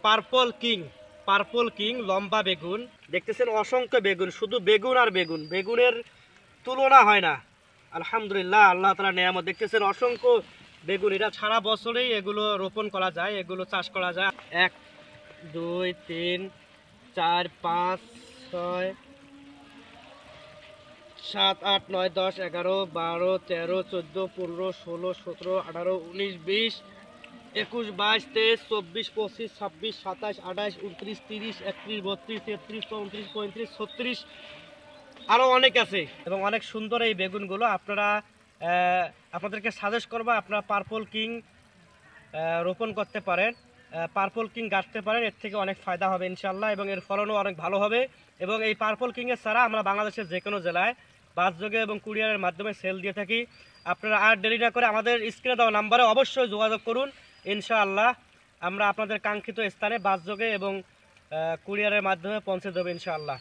Purple king লম্বা বেগুন দেখতেছেন, অসংখ্য বেগুন, শুধু বেগুন আর বেগুন, বেগুনের তুলনা হয় না। আলহামদুলিল্লাহ, আল্লাহ তাআলার নিয়ামত। দেখতেছেন অসংখ্য বেগুন, এটা সারা বছরেই এগুলো রোপণ করা যায়, এগুলো চাষ করা যায়। 1 2 3 4 5 6 7 8 9 10 11 12 13 14 15 16 17 18 19 20 21 22 23 24 25 26 27 28 29 30 31 32 33 34 35 36 আরও অনেক আছে এবং অনেক সুন্দর এই বেগুনগুলো। আপনাদেরকে সাজেস্ট করবো আপনারা পার্পল কিং রোপণ করতে পারেন, পার্পল কিং গাঁথতে পারেন, এর থেকে অনেক ফায়দা হবে ইনশাল্লাহ এবং এর ফলনও অনেক ভালো হবে। এবং এই পার্পল কিংয়ের ছাড়া আমরা বাংলাদেশের যে কোনো জেলায় বাসযোগে এবং কুরিয়ারের মাধ্যমে সেল দিয়ে থাকি। আপনারা আর দেরি না করে আমাদের স্ক্রিনে দেওয়া নাম্বারে অবশ্যই যোগাযোগ করুন। ইনশাআল্লাহ আমরা আপনাদের কাঙ্ক্ষিত স্থানে বাসযোগে এবং কুরিয়ারের মাধ্যমে পৌঁছে দেবো ইনশাআল্লাহ।